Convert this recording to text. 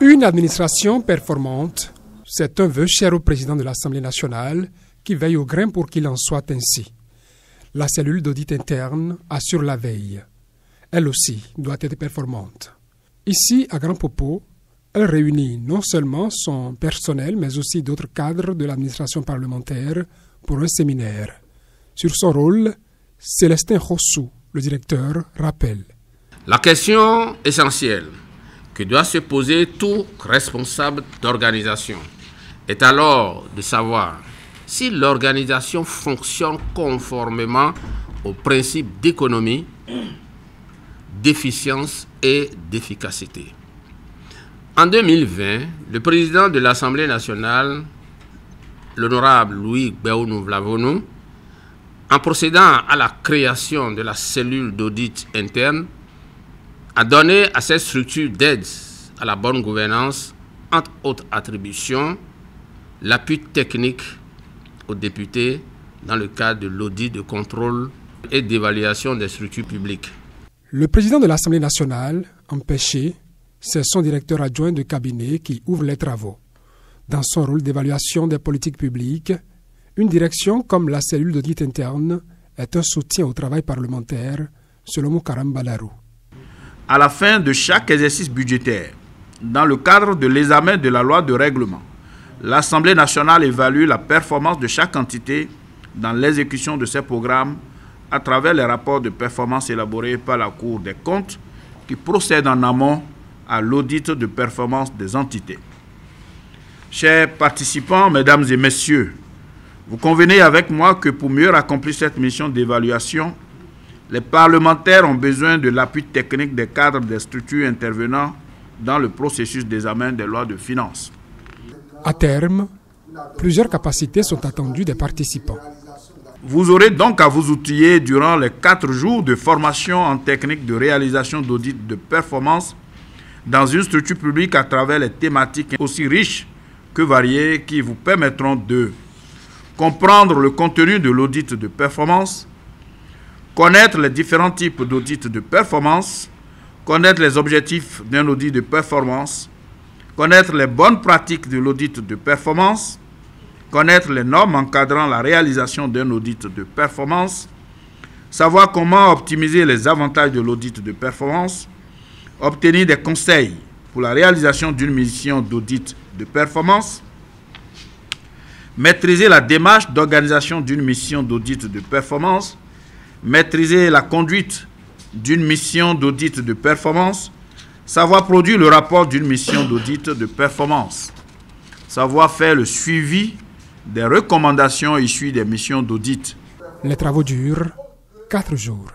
Une administration performante, c'est un vœu cher au président de l'Assemblée nationale qui veille au grain pour qu'il en soit ainsi. La cellule d'audit interne assure la veille. Elle aussi doit être performante. Ici, à Grand Popo, elle réunit non seulement son personnel, mais aussi d'autres cadres de l'administration parlementaire pour un séminaire. Sur son rôle, Célestin Rossou, le directeur, rappelle. La question essentielle que doit se poser tout responsable d'organisation est alors de savoir si l'organisation fonctionne conformément aux principes d'économie, d'efficience et d'efficacité. En 2020, le président de l'Assemblée nationale, l'honorable Louis Gbéonou-Vlavonou, en procédant à la création de la cellule d'audit interne, a donné à cette structure d'aide à la bonne gouvernance, entre autres attributions, l'appui technique aux députés dans le cadre de l'audit de contrôle et d'évaluation des structures publiques. Le président de l'Assemblée nationale, empêché, c'est son directeur adjoint de cabinet qui ouvre les travaux. Dans son rôle d'évaluation des politiques publiques, une direction comme la cellule d'audit interne est un soutien au travail parlementaire, selon Moukaram Balarou. À la fin de chaque exercice budgétaire, dans le cadre de l'examen de la loi de règlement, l'Assemblée nationale évalue la performance de chaque entité dans l'exécution de ses programmes à travers les rapports de performance élaborés par la Cour des comptes qui procèdent en amont à l'audit de performance des entités. Chers participants, mesdames et messieurs, vous convenez avec moi que pour mieux accomplir cette mission d'évaluation, les parlementaires ont besoin de l'appui technique des cadres des structures intervenant dans le processus d'examen des lois de finances. À terme, plusieurs capacités sont attendues des participants. Vous aurez donc à vous outiller durant les 4 jours de formation en technique de réalisation d'audit de performance dans une structure publique à travers les thématiques aussi riches que variées qui vous permettront de comprendre le contenu de l'audit de performance, connaître les différents types d'audits de performance, connaître les objectifs d'un audit de performance, connaître les bonnes pratiques de l'audit de performance, connaître les normes encadrant la réalisation d'un audit de performance, savoir comment optimiser les avantages de l'audit de performance, obtenir des conseils pour la réalisation d'une mission d'audit de performance, maîtriser la démarche d'organisation d'une mission d'audit de performance, maîtriser la conduite d'une mission d'audit de performance, savoir produire le rapport d'une mission d'audit de performance, savoir faire le suivi des recommandations issues des missions d'audit. Les travaux durent 4 jours.